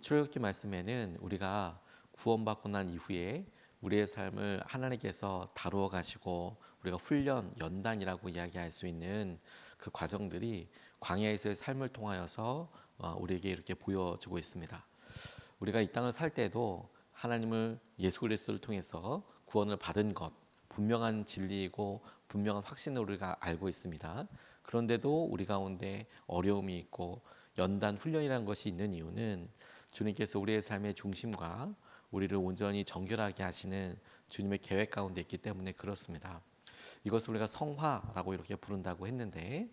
출애굽기 말씀에는 우리가 구원받고 난 이후에 우리의 삶을 하나님께서 다루어 가시고 우리가 훈련, 연단이라고 이야기할 수 있는 그 과정들이 광야에서의 삶을 통하여서 우리에게 이렇게 보여지고 있습니다. 우리가 이 땅을 살 때도 하나님을 예수 그리스도를 통해서 구원을 받은 것 분명한 진리이고 분명한 확신을 우리가 알고 있습니다. 그런데도 우리 가운데 어려움이 있고 연단 훈련이라는 것이 있는 이유는 주님께서 우리의 삶의 중심과 우리를 온전히 정결하게 하시는 주님의 계획 가운데 있기 때문에 그렇습니다. 이것을 우리가 성화라고 이렇게 부른다고 했는데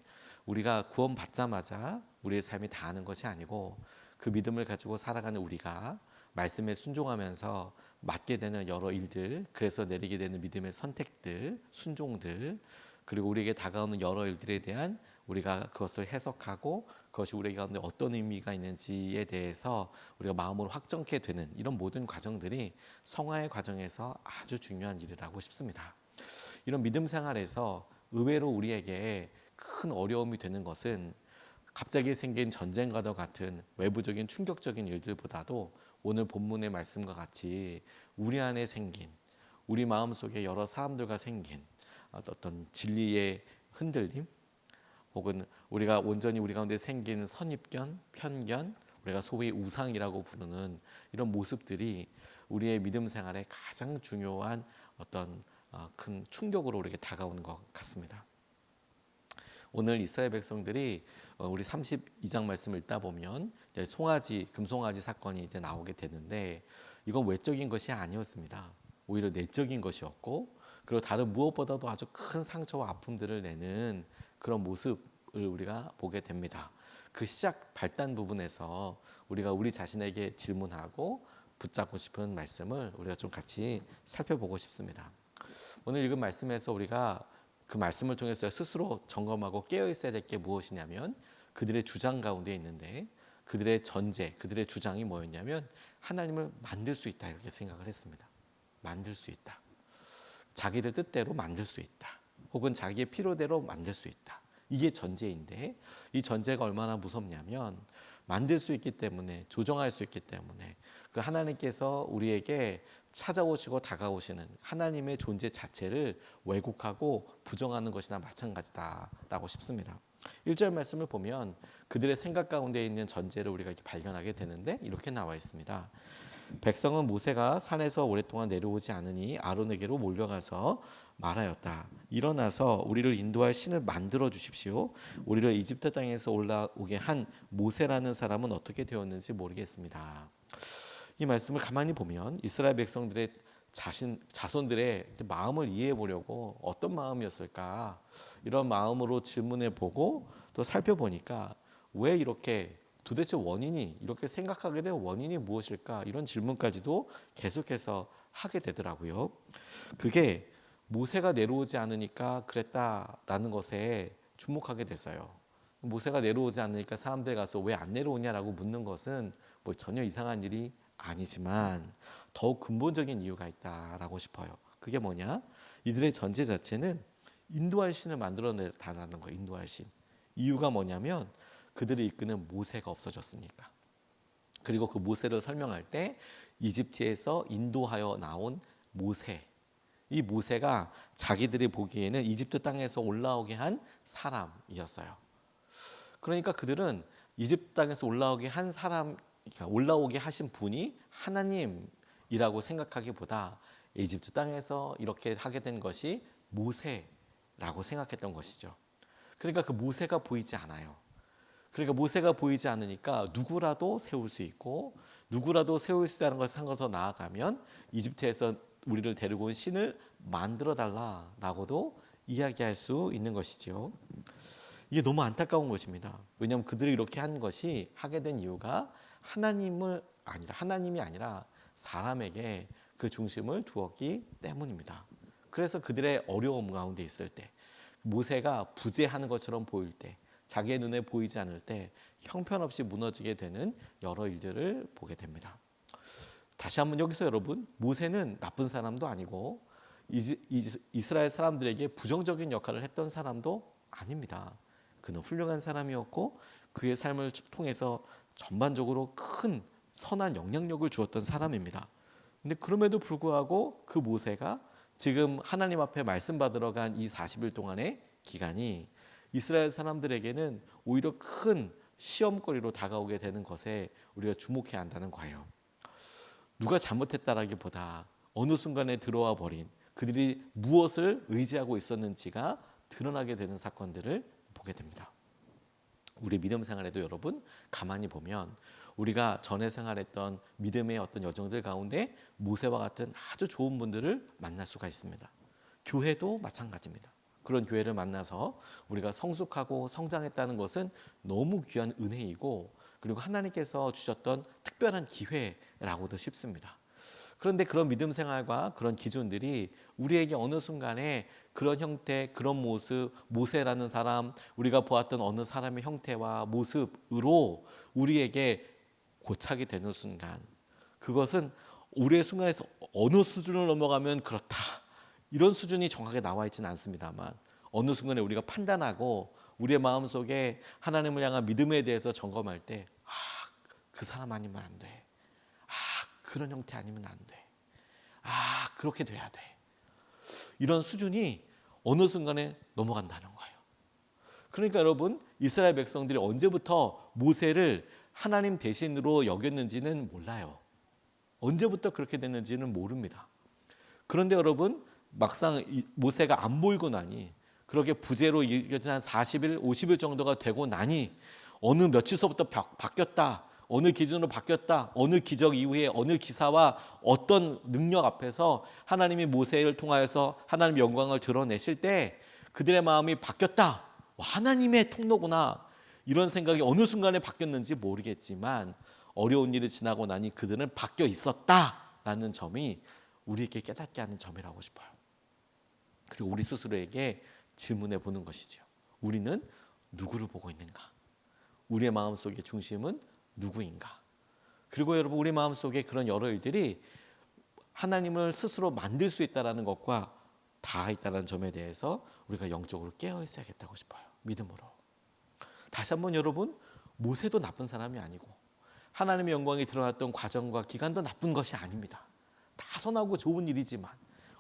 우리가 구원받자마자 우리의 삶이 다하는 것이 아니고 그 믿음을 가지고 살아가는 우리가 말씀에 순종하면서 맡게 되는 여러 일들, 그래서 내리게 되는 믿음의 선택들, 순종들, 그리고 우리에게 다가오는 여러 일들에 대한 우리가 그것을 해석하고 그것이 우리 가운데 어떤 의미가 있는지에 대해서 우리가 마음으로 확정케 되는 이런 모든 과정들이 성화의 과정에서 아주 중요한 일이라고 싶습니다. 이런 믿음 생활에서 의외로 우리에게 큰 어려움이 되는 것은 갑자기 생긴 전쟁과도 같은 외부적인 충격적인 일들보다도 오늘 본문의 말씀과 같이 우리 안에 생긴, 우리 마음속에 여러 사람들과 생긴 어떤 진리의 흔들림, 혹은 우리가 온전히 우리 가운데 생긴 선입견, 편견, 우리가 소위 우상이라고 부르는 이런 모습들이 우리의 믿음 생활에 가장 중요한 어떤 큰 충격으로 우리에게 다가오는 것 같습니다. 오늘 이스라엘 백성들이 우리 32장 말씀을 읽다 보면 이제 송아지, 금송아지 사건이 이제 나오게 되는데 이건 외적인 것이 아니었습니다. 오히려 내적인 것이었고, 그리고 다른 무엇보다도 아주 큰 상처와 아픔들을 내는 그런 모습을 우리가 보게 됩니다. 그 시작 발단 부분에서 우리가 우리 자신에게 질문하고 붙잡고 싶은 말씀을 우리가 좀 같이 살펴보고 싶습니다. 오늘 읽은 말씀에서 우리가 그 말씀을 통해서 스스로 점검하고 깨어 있어야 될 게 무엇이냐면 그들의 주장 가운데 있는데 그들의 전제, 그들의 주장이 뭐였냐면 하나님을 만들 수 있다 이렇게 생각을 했습니다. 만들 수 있다. 자기들 뜻대로 만들 수 있다. 혹은 자기의 필요대로 만들 수 있다. 이게 전제인데 이 전제가 얼마나 무섭냐면 만들 수 있기 때문에 조정할 수 있기 때문에 그 하나님께서 우리에게 찾아오시고 다가오시는 하나님의 존재 자체를 왜곡하고 부정하는 것이나 마찬가지다라고 싶습니다. 1절 말씀을 보면 그들의 생각 가운데 있는 전제를 우리가 이렇게 발견하게 되는데 이렇게 나와 있습니다. 백성은 모세가 산에서 오랫동안 내려오지 않으니 아론에게로 몰려가서 말하였다. 일어나서 우리를 인도할 신을 만들어 주십시오. 우리를 이집트 땅에서 올라오게 한 모세라는 사람은 어떻게 되었는지 모르겠습니다. 이 말씀을 가만히 보면 이스라엘 백성들의 자손들의 마음을 이해해 보려고 어떤 마음이었을까 이런 마음으로 질문해 보고 또 살펴보니까 왜 이렇게 도대체 원인이 이렇게 생각하게 된 원인이 무엇일까 이런 질문까지도 계속해서 하게 되더라고요. 그게 모세가 내려오지 않으니까 그랬다라는 것에 주목하게 됐어요. 모세가 내려오지 않으니까 사람들 가서 왜 안 내려오냐라고 묻는 것은 뭐 전혀 이상한 일이 아니지만 더욱 근본적인 이유가 있다라고 싶어요. 그게 뭐냐? 이들의 전제 자체는 인도할 신을 만들어내다라는 거예요. 인도할 신. 이유가 뭐냐면 그들을 이끄는 모세가 없어졌으니까. 그리고 그 모세를 설명할 때 이집트에서 인도하여 나온 모세. 이 모세가 자기들이 보기에는 이집트 땅에서 올라오게 한 사람이었어요. 그러니까 그들은 이집트 땅에서 올라오게 한 사람, 그러니까 올라오게 하신 분이 하나님이라고 생각하기보다 이집트 땅에서 이렇게 하게 된 것이 모세라고 생각했던 것이죠. 그러니까 그 모세가 보이지 않아요. 그러니까 모세가 보이지 않으니까 누구라도 세울 수 있고 누구라도 세울 수 있다는 것을 한 걸 더 나아가면 이집트에서 우리를 데리고 온 신을 만들어 달라라고도 이야기할 수 있는 것이죠. 이게 너무 안타까운 것입니다. 왜냐하면 그들이 이렇게 한 것이 하게 된 이유가 하나님이 아니라 사람에게 그 중심을 두었기 때문입니다. 그래서 그들의 어려움 가운데 있을 때 모세가 부재하는 것처럼 보일 때 자기의 눈에 보이지 않을 때 형편없이 무너지게 되는 여러 일들을 보게 됩니다. 다시 한번 여기서 여러분, 모세는 나쁜 사람도 아니고 이스라엘 사람들에게 부정적인 역할을 했던 사람도 아닙니다. 그는 훌륭한 사람이었고 그의 삶을 통해서 전반적으로 큰 선한 영향력을 주었던 사람입니다. 근데 그럼에도 불구하고 그 모세가 지금 하나님 앞에 말씀 받으러 간 이 40일 동안의 기간이 이스라엘 사람들에게는 오히려 큰 시험거리로 다가오게 되는 것에 우리가 주목해야 한다는 거예요. 누가 잘못했다라기보다 어느 순간에 들어와 버린 그들이 무엇을 의지하고 있었는지가 드러나게 되는 사건들을 보게 됩니다. 우리 믿음 생활에도 여러분 가만히 보면 우리가 전에 생활했던 믿음의 어떤 여정들 가운데 모세와 같은 아주 좋은 분들을 만날 수가 있습니다. 교회도 마찬가지입니다. 그런 교회를 만나서 우리가 성숙하고 성장했다는 것은 너무 귀한 은혜이고 그리고 하나님께서 주셨던 특별한 기회라고도 싶습니다. 그런데 그런 믿음 생활과 그런 기준들이 우리에게 어느 순간에 그런 형태, 그런 모습, 모세라는 사람, 우리가 보았던 어느 사람의 형태와 모습으로 우리에게 고착이 되는 순간, 그것은 우리의 순간에서 어느 수준을 넘어가면 그렇다, 이런 수준이 정확하게 나와 있지는 않습니다만 어느 순간에 우리가 판단하고 우리의 마음속에 하나님을 향한 믿음에 대해서 점검할 때 그 사람 아니면 안 돼. 그런 형태 아니면 안 돼. 그렇게 돼야 돼. 이런 수준이 어느 순간에 넘어간다는 거예요. 그러니까 여러분, 이스라엘 백성들이 언제부터 모세를 하나님 대신으로 여겼는지는 몰라요. 언제부터 그렇게 됐는지는 모릅니다. 그런데 여러분, 막상 모세가 안 보이고 나니, 그렇게 부재로 이겨진 한 40일, 50일 정도가 되고 나니 어느 며칠서부터 바뀌었다. 어느 기준으로 바뀌었다. 어느 기적 이후에 어느 기사와 어떤 능력 앞에서 하나님이 모세를 통하여서 하나님의 영광을 드러내실 때 그들의 마음이 바뀌었다. 하나님의 통로구나. 이런 생각이 어느 순간에 바뀌었는지 모르겠지만 어려운 일이 지나고 나니 그들은 바뀌어 있었다라는 점이 우리에게 깨닫게 하는 점이라고 싶어요. 그리고 우리 스스로에게 질문해 보는 것이죠. 우리는 누구를 보고 있는가? 우리의 마음속의 중심은 누구인가? 그리고 여러분, 우리 마음속에 그런 여러 일들이 하나님을 스스로 만들 수 있다는 것과 닿아 있다는 점에 대해서 우리가 영적으로 깨어 있어야겠다고 싶어요. 믿음으로. 다시 한번 여러분, 모세도 나쁜 사람이 아니고 하나님의 영광이 드러났던 과정과 기간도 나쁜 것이 아닙니다. 다 선하고 좋은 일이지만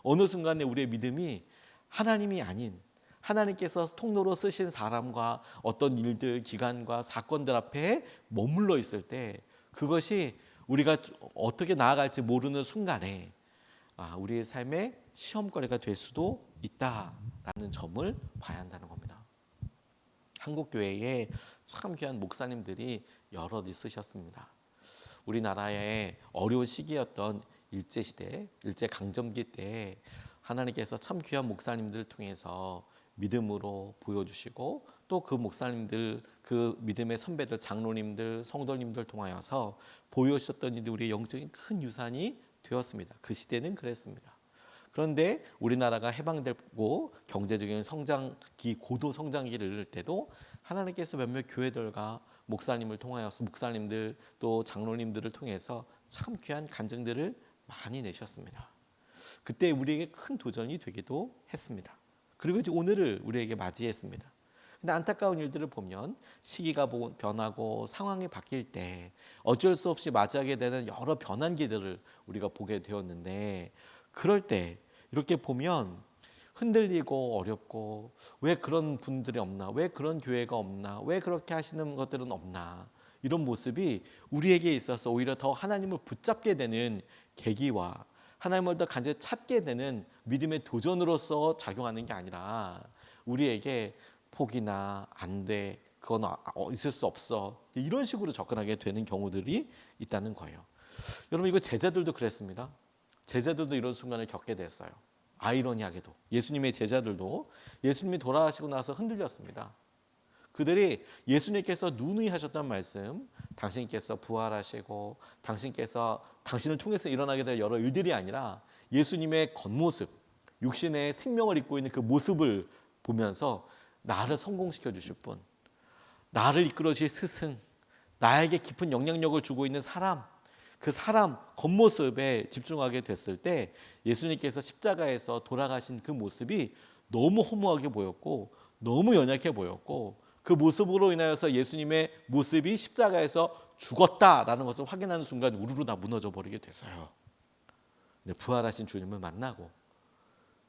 어느 순간에 우리의 믿음이 하나님이 아닌 하나님께서 통로로 쓰신 사람과 어떤 일들, 기간과 사건들 앞에 머물러 있을 때 그것이 우리가 어떻게 나아갈지 모르는 순간에 우리의 삶의 시험거리가 될 수도 있다라는 점을 봐야 한다는 겁니다. 한국 교회에 참 귀한 목사님들이 여럿 있으셨습니다. 우리나라의 어려운 시기였던 일제시대, 일제강점기 때 하나님께서 참 귀한 목사님들을 통해서 믿음으로 보여주시고 또 그 목사님들, 그 믿음의 선배들, 장로님들, 성도님들 통하여서 보여주셨던 일이 우리의 영적인 큰 유산이 되었습니다. 그 시대는 그랬습니다. 그런데 우리나라가 해방되고 경제적인 성장기, 고도 성장기를 이룰 때도 하나님께서 몇몇 교회들과 목사님을 통하여서 목사님들 또 장로님들을 통해서 참 귀한 간증들을 많이 내셨습니다. 그때 우리에게 큰 도전이 되기도 했습니다. 그리고 이제 오늘을 우리에게 맞이했습니다. 근데 안타까운 일들을 보면 시기가 변하고 상황이 바뀔 때 어쩔 수 없이 맞이하게 되는 여러 변환기들을 우리가 보게 되었는데 그럴 때 이렇게 보면 흔들리고 어렵고 왜 그런 분들이 없나? 왜 그런 교회가 없나? 왜 그렇게 하시는 것들은 없나? 이런 모습이 우리에게 있어서 오히려 더 하나님을 붙잡게 되는 계기와 하나님을 더 간절히 찾게 되는 믿음의 도전으로서 작용하는 게 아니라 우리에게 포기나 안 돼, 그건 있을 수 없어, 이런 식으로 접근하게 되는 경우들이 있다는 거예요. 여러분, 이거 제자들도 그랬습니다. 제자들도 이런 순간을 겪게 됐어요. 아이러니하게도 예수님의 제자들도 예수님이 돌아가시고 나서 흔들렸습니다. 그들이 예수님께서 누누이 하셨던 말씀, 당신께서 부활하시고 당신께서 당신을 통해서 일어나게 될 여러 일들이 아니라 예수님의 겉모습, 육신의 생명을 입고 있는 그 모습을 보면서 나를 성공시켜 주실 분, 나를 이끌어 주실 스승, 나에게 깊은 영향력을 주고 있는 사람, 그 사람 겉모습에 집중하게 됐을 때 예수님께서 십자가에서 돌아가신 그 모습이 너무 허무하게 보였고 너무 연약해 보였고 그 모습으로 인하여서 예수님의 모습이 십자가에서 죽었다라는 것을 확인하는 순간 우르르 다 무너져 버리게 됐어요. 근데 부활하신 주님을 만나고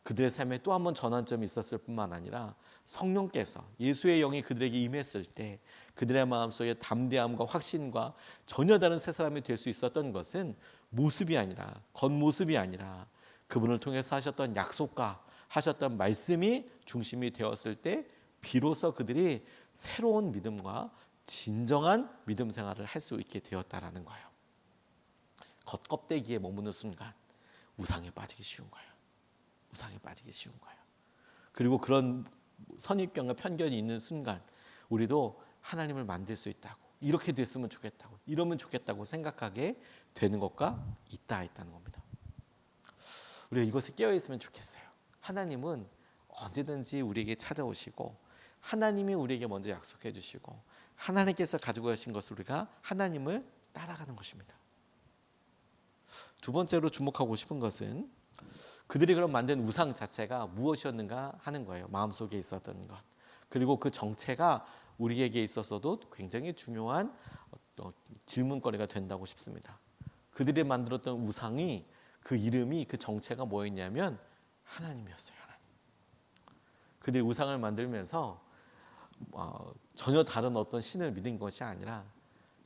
그들의 삶에 또 한 번 전환점이 있었을 뿐만 아니라 성령께서 예수의 영이 그들에게 임했을 때 그들의 마음속에 담대함과 확신과 전혀 다른 새 사람이 될 수 있었던 것은 모습이 아니라 겉모습이 아니라 그분을 통해서 하셨던 약속과 하셨던 말씀이 중심이 되었을 때 비로소 그들이 새로운 믿음과 진정한 믿음 생활을 할 수 있게 되었다라는 거예요. 겉껍데기에 머무는 순간 우상에 빠지기 쉬운 거예요. 우상에 빠지기 쉬운 거예요. 그리고 그런 선입견과 편견이 있는 순간 우리도 하나님을 만들 수 있다고, 이렇게 됐으면 좋겠다고, 이러면 좋겠다고 생각하게 되는 것과 있다는 겁니다. 우리가 이것에 깨어 있으면 좋겠어요. 하나님은 언제든지 우리에게 찾아오시고 하나님이 우리에게 먼저 약속해 주시고 하나님께서 가지고 계신 것을 우리가 하나님을 따라가는 것입니다. 두 번째로 주목하고 싶은 것은 그들이 그럼 만든 우상 자체가 무엇이었는가 하는 거예요. 마음속에 있었던 것. 그리고 그 정체가 우리에게 있어서도 굉장히 중요한 질문거리가 된다고 싶습니다. 그들이 만들었던 우상이 그 이름이 그 정체가 뭐였냐면 하나님이었어요. 하나님. 그들이 우상을 만들면서 전혀 다른 어떤 신을 믿은 것이 아니라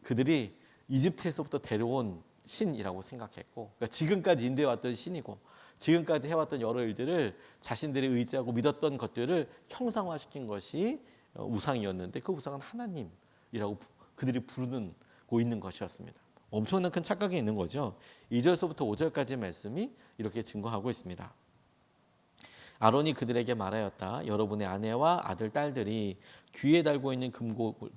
그들이 이집트에서부터 데려온 신이라고 생각했고, 그러니까 지금까지 인도해왔던 신이고 지금까지 해왔던 여러 일들을 자신들이 의지하고 믿었던 것들을 형상화시킨 것이 우상이었는데 그 우상은 하나님이라고 그들이 부르고 있는 것이었습니다. 엄청난 큰 착각이 있는 거죠. 2절서부터 5절까지의 말씀이 이렇게 증거하고 있습니다. 아론이 그들에게 말하였다. 여러분의 아내와 아들, 딸들이 귀에 달고 있는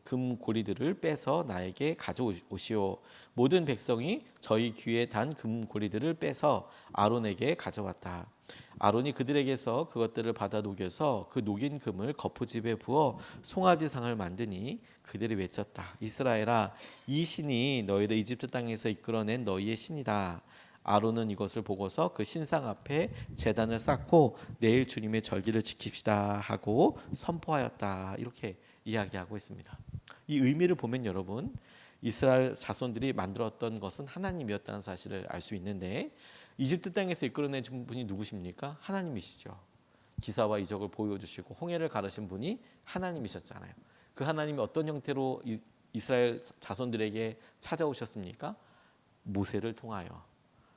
금고리들을 빼서 나에게 가져오시오. 모든 백성이 저희 귀에 단 금고리들을 빼서 아론에게 가져왔다. 아론이 그들에게서 그것들을 받아 녹여서 그 녹인 금을 거푸집에 부어 송아지상을 만드니 그들이 외쳤다. 이스라엘아, 이 신이 너희를 이집트 땅에서 이끌어낸 너희의 신이다. 아론은 이것을 보고서 그 신상 앞에 제단을 쌓고 내일 주님의 절기를 지킵시다 하고 선포하였다. 이렇게 이야기하고 있습니다. 이 의미를 보면 여러분, 이스라엘 자손들이 만들었던 것은 하나님이었다는 사실을 알 수 있는데 이집트 땅에서 이끌어내신 분이 누구십니까? 하나님이시죠. 기사와 이적을 보여주시고 홍해를 가르신 분이 하나님이셨잖아요. 그 하나님이 어떤 형태로 이스라엘 자손들에게 찾아오셨습니까? 모세를 통하여.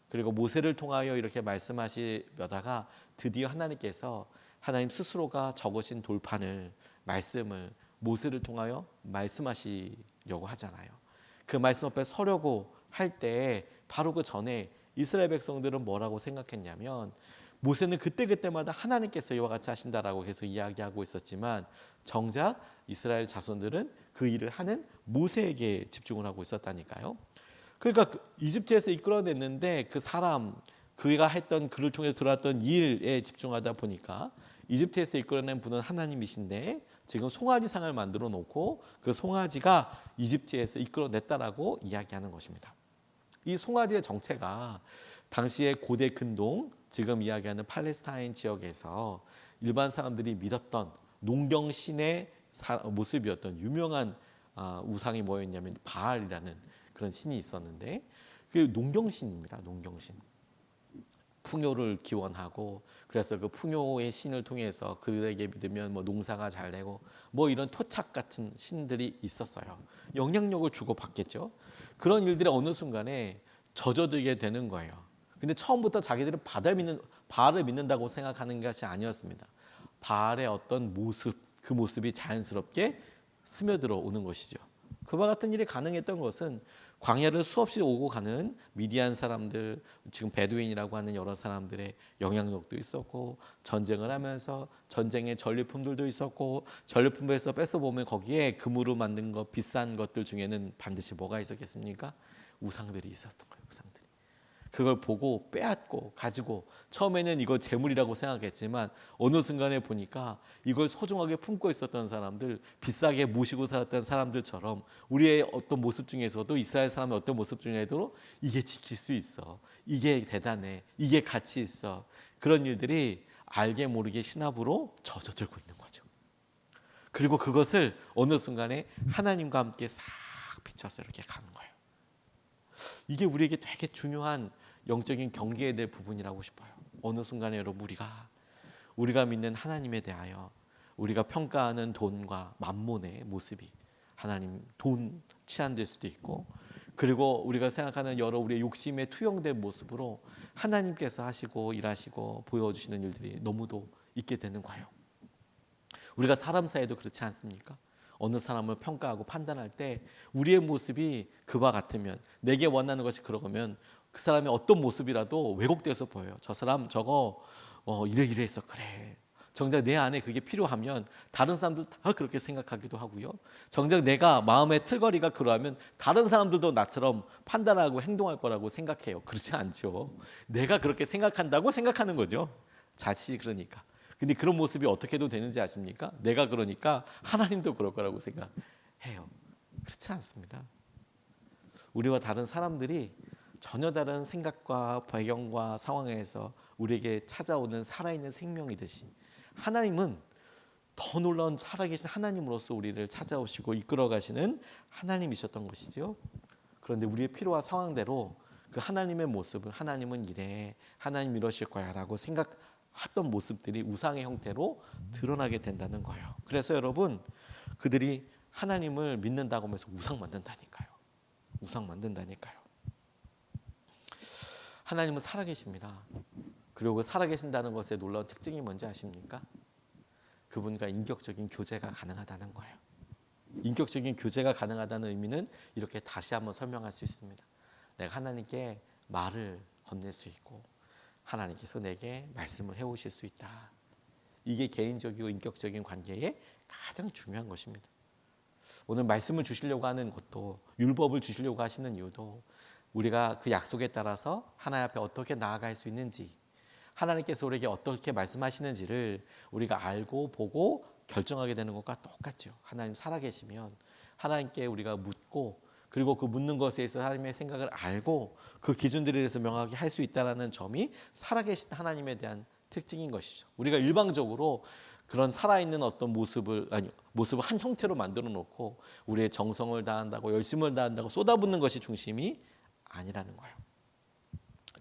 그리고 모세를 통하여 이렇게 말씀하시려다가 드디어 하나님께서 하나님 스스로가 적으신 돌판을, 말씀을 모세를 통하여 말씀하시려고 하잖아요. 그 말씀 앞에 서려고 할 때 바로 그 전에 이스라엘 백성들은 뭐라고 생각했냐면 모세는 그때그때마다 하나님께서 이와 같이 하신다라고 계속 이야기하고 있었지만 정작 이스라엘 자손들은 그 일을 하는 모세에게 집중을 하고 있었다니까요. 그러니까 이집트에서 이끌어냈는데 그 사람, 그가 했던 그를 통해 들어왔던 일에 집중하다 보니까 이집트에서 이끌어낸 분은 하나님이신데 지금 송아지상을 만들어 놓고 그 송아지가 이집트에서 이끌어냈다라고 이야기하는 것입니다. 이 송아지의 정체가 당시의 고대 근동, 지금 이야기하는 팔레스타인 지역에서 일반 사람들이 믿었던 농경신의 모습이었던 유명한 우상이 뭐였냐면 바알이라는 그런 신이 있었는데 그 농경신입니다. 농경신. 풍요를 기원하고 그래서 그 풍요의 신을 통해서 그들에게 믿으면 뭐 농사가 잘 되고 뭐 이런 토착 같은 신들이 있었어요. 영향력을 주고 받겠죠. 그런 일들이 어느 순간에 젖어들게 되는 거예요. 근데 처음부터 자기들은 바알을 믿는다고 생각하는 것이 아니었습니다. 바알의 어떤 모습, 그 모습이 자연스럽게 스며들어 오는 것이죠. 그와 같은 일이 가능했던 것은 광야를 수없이 오고 가는 미디안 사람들, 지금 베두인이라고 하는 여러 사람들의 영향력도 있었고 전쟁을 하면서 전쟁의 전리품들도 있었고 전리품에서 뺏어보면 거기에 금으로 만든 것, 비싼 것들 중에는 반드시 뭐가 있었겠습니까? 우상들이 있었던 거예요. 우상들이. 그걸 보고 빼앗고 가지고 처음에는 이거 재물이라고 생각했지만 어느 순간에 보니까 이걸 소중하게 품고 있었던 사람들, 비싸게 모시고 살았던 사람들처럼 우리의 어떤 모습 중에서도 이스라엘 사람의 어떤 모습 중에도 이게 지킬 수 있어, 이게 대단해, 이게 가치 있어, 그런 일들이 알게 모르게 신압으로 젖어들고 있는 거죠. 그리고 그것을 어느 순간에 하나님과 함께 싹 비춰서 이렇게 가는 거예요. 이게 우리에게 되게 중요한 영적인 경계에 대한 부분이라고 싶어요. 어느 순간에 여러분 우리가 믿는 하나님에 대하여 우리가 평가하는 돈과 만몬의 모습이 하나님 돈 치환될 수도 있고, 그리고 우리가 생각하는 여러 우리의 욕심에 투영된 모습으로 하나님께서 하시고 일하시고 보여주시는 일들이 너무도 있게 되는 거예요. 우리가 사람 사이도 그렇지 않습니까? 어느 사람을 평가하고 판단할 때 우리의 모습이 그와 같으면, 내게 원하는 것이 그러면 그 사람의 어떤 모습이라도 왜곡돼서 보여요. 저 사람 저거 이래서 그래. 정작 내 안에 그게 필요하면 다른 사람들 다 그렇게 생각하기도 하고요. 정작 내가 마음의 틀거리가 그러하면 다른 사람들도 나처럼 판단하고 행동할 거라고 생각해요. 그렇지 않죠. 내가 그렇게 생각한다고 생각하는 거죠. 자칫이 그러니까. 근데 그런 모습이 어떻게 해도 되는지 아십니까? 내가 그러니까 하나님도 그럴 거라고 생각해요. 그렇지 않습니다. 우리와 다른 사람들이 전혀 다른 생각과 배경과 상황에서 우리에게 찾아오는 살아있는 생명이듯이, 하나님은 더 놀라운 살아계신 하나님으로서 우리를 찾아오시고 이끌어가시는 하나님이셨던 것이죠. 그런데 우리의 필요와 상황대로 그 하나님의 모습을, 하나님은 이래, 하나님 이러실 거야 라고 생각했던 모습들이 우상의 형태로 드러나게 된다는 거예요. 그래서 여러분, 그들이 하나님을 믿는다고 하면서 우상 만든다니까요. 하나님은 살아계십니다. 그리고 그 살아계신다는 것의 놀라운 특징이 뭔지 아십니까? 그분과 인격적인 교제가 가능하다는 거예요. 인격적인 교제가 가능하다는 의미는 이렇게 다시 한번 설명할 수 있습니다. 내가 하나님께 말을 건넬 수 있고 하나님께서 내게 말씀을 해오실 수 있다. 이게 개인적이고 인격적인 관계의 가장 중요한 것입니다. 오늘 말씀을 주시려고 하는 것도, 율법을 주시려고 하시는 이유도 우리가 그 약속에 따라서 하나님 앞에 어떻게 나아갈 수 있는지, 하나님께서 우리에게 어떻게 말씀하시는지를 우리가 알고 보고 결정하게 되는 것과 똑같죠. 하나님 살아계시면 하나님께 우리가 묻고, 그리고 그 묻는 것에 있어서 하나님의 생각을 알고 그 기준들에 대해서 명확하게 할 수 있다는 점이 살아계신 하나님에 대한 특징인 것이죠. 우리가 일방적으로 그런 살아있는 어떤 모습을 한 형태로 만들어 놓고 우리의 정성을 다한다고, 열심을 다한다고 쏟아붓는 것이 중심이 아니라는 거예요.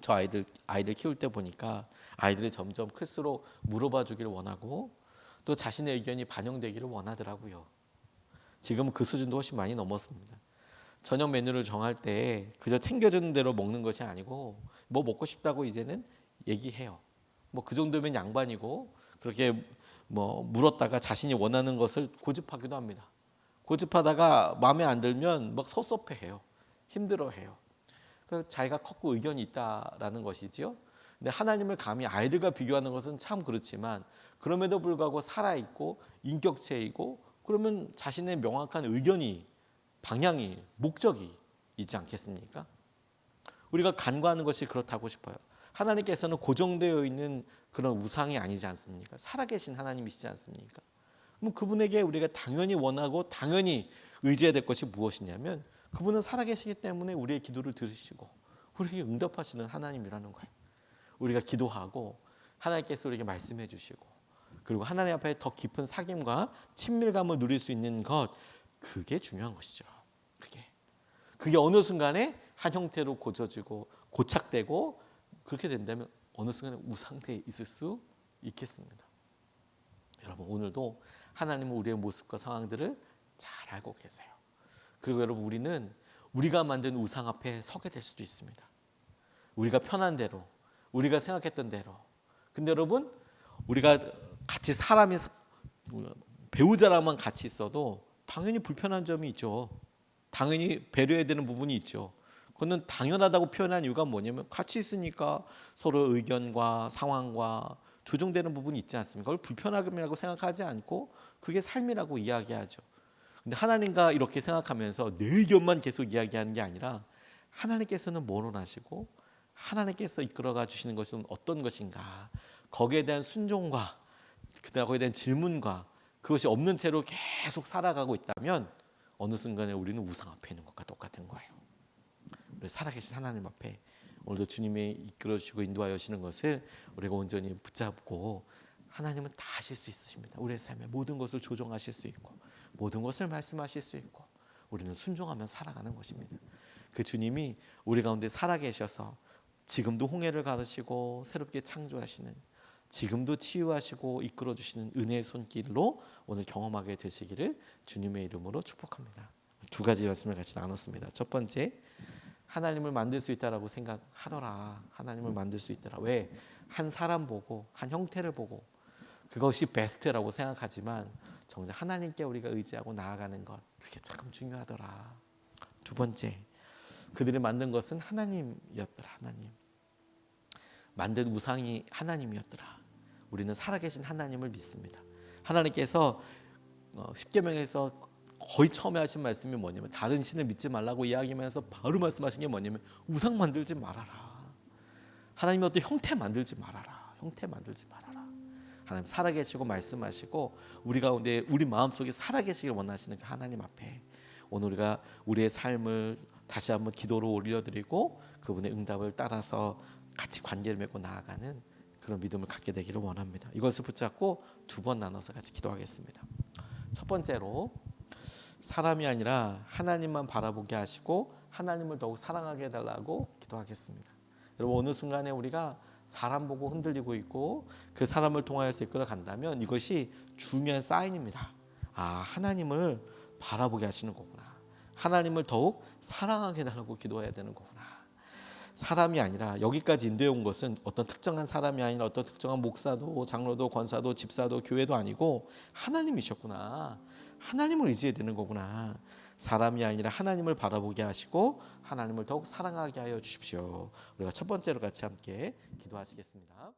저 아이들 키울 때 보니까 아이들이 점점 클수록 물어봐 주기를 원하고 또 자신의 의견이 반영되기를 원하더라고요. 지금은 그 수준도 훨씬 많이 넘었습니다. 저녁 메뉴를 정할 때 그저 챙겨주는 대로 먹는 것이 아니고 뭐 먹고 싶다고 이제는 얘기해요. 뭐 그 정도면 양반이고, 그렇게 뭐 물었다가 자신이 원하는 것을 고집하기도 합니다. 고집하다가 마음에 안 들면 막 섭섭해해요. 힘들어해요. 자기가 컸고 의견이 있다라는 것이지요. 근데 하나님을 감히 아이들과 비교하는 것은 참 그렇지만, 그럼에도 불구하고 살아있고 인격체이고, 그러면 자신의 명확한 의견이, 방향이, 목적이 있지 않겠습니까? 우리가 간과하는 것이 그렇다고 싶어요. 하나님께서는 고정되어 있는 그런 우상이 아니지 않습니까? 살아계신 하나님이시지 않습니까? 그럼 그분에게 우리가 당연히 원하고 당연히 의지해야 될 것이 무엇이냐면, 그분은 살아계시기 때문에 우리의 기도를 들으시고 우리에게 응답하시는 하나님이라는 거예요. 우리가 기도하고 하나님께서 우리에게 말씀해 주시고, 그리고 하나님 앞에 더 깊은 사귐과 친밀감을 누릴 수 있는 것, 그게 중요한 것이죠. 그게 어느 순간에 한 형태로 고쳐지고 고착되고, 그렇게 된다면 어느 순간에 우상되어 있을 수 있겠습니다. 여러분, 오늘도 하나님은 우리의 모습과 상황들을 잘 알고 계세요. 그리고 여러분, 우리는 우리가 만든 우상 앞에 서게 될 수도 있습니다. 우리가 편한 대로, 우리가 생각했던 대로. 근데 여러분, 우리가 같이 배우자랑만 같이 있어도 당연히 불편한 점이 있죠. 당연히 배려해야 되는 부분이 있죠. 그거는 당연하다고 표현한 이유가 뭐냐면, 같이 있으니까 서로 의견과 상황과 조정되는 부분이 있지 않습니까? 그걸 불편함이라고 생각하지 않고 그게 삶이라고 이야기하죠. 근데 하나님과 이렇게 생각하면서 내 의견만 계속 이야기하는 게 아니라, 하나님께서는 뭘 원하시고 하나님께서 이끌어가 주시는 것은 어떤 것인가, 거기에 대한 순종과 거기에 대한 질문과 그것이 없는 채로 계속 살아가고 있다면 어느 순간에 우리는 우상 앞에 있는 것과 똑같은 거예요. 우리 살아계신 하나님 앞에 오늘도 주님이 이끌어주시고 인도하여 주시는 것을 우리가 온전히 붙잡고, 하나님은 다 하실 수 있으십니다. 우리의 삶에 모든 것을 조정하실 수 있고 모든 것을 말씀하실 수 있고 우리는 순종하며 살아가는 것입니다. 그 주님이 우리 가운데 살아계셔서 지금도 홍해를 가르시고 새롭게 창조하시는, 지금도 치유하시고 이끌어주시는 은혜의 손길로 오늘 경험하게 되시기를 주님의 이름으로 축복합니다. 두 가지 말씀을 같이 나눴습니다. 첫 번째, 하나님을 만들 수 있다라고 생각하더라. 하나님을 만들 수 있더라. 왜? 한 사람 보고, 한 형태를 보고 그것이 베스트라고 생각하지만 정작 하나님께 우리가 의지하고 나아가는 것, 그게 참 중요하더라. 두 번째, 그들이 만든 것은 하나님이었더라. 하나님. 만든 우상이 하나님이었더라. 우리는 살아계신 하나님을 믿습니다. 하나님께서 십계명에서 거의 처음에 하신 말씀이 뭐냐면 다른 신을 믿지 말라고 이야기하면서 바로 말씀하신 게 뭐냐면 우상 만들지 말아라. 하나님의 어떤 형태 만들지 말아라. 형태 만들지 말아라. 하나님 살아계시고 말씀하시고 우리 가운데 우리 마음속에 살아계시길 원하시는 그 하나님 앞에 오늘 우리가 우리의 삶을 다시 한번 기도로 올려드리고 그분의 응답을 따라서 같이 관계를 맺고 나아가는 그런 믿음을 갖게 되기를 원합니다. 이것을 붙잡고 두 번 나눠서 같이 기도하겠습니다. 첫 번째로 사람이 아니라 하나님만 바라보게 하시고 하나님을 더욱 사랑하게 해달라고 기도하겠습니다. 여러분 어느 순간에 우리가 사람 보고 흔들리고 있고 그 사람을 통하여서 이끌어 간다면 이것이 중요한 사인입니다. 아, 하나님을 바라보게 하시는 거구나. 하나님을 더욱 사랑하게 해달라고 기도해야 되는 거구나. 사람이 아니라 여기까지 인도해 온 것은 어떤 특정한 사람이 아니라 어떤 특정한 목사도 장로도 권사도 집사도 교회도 아니고 하나님이셨구나. 하나님을 의지해야 되는 거구나. 사람이 아니라 하나님을 바라보게 하시고 하나님을 더욱 사랑하게 하여 주십시오. 우리가 첫 번째로 같이 함께 기도하시겠습니다.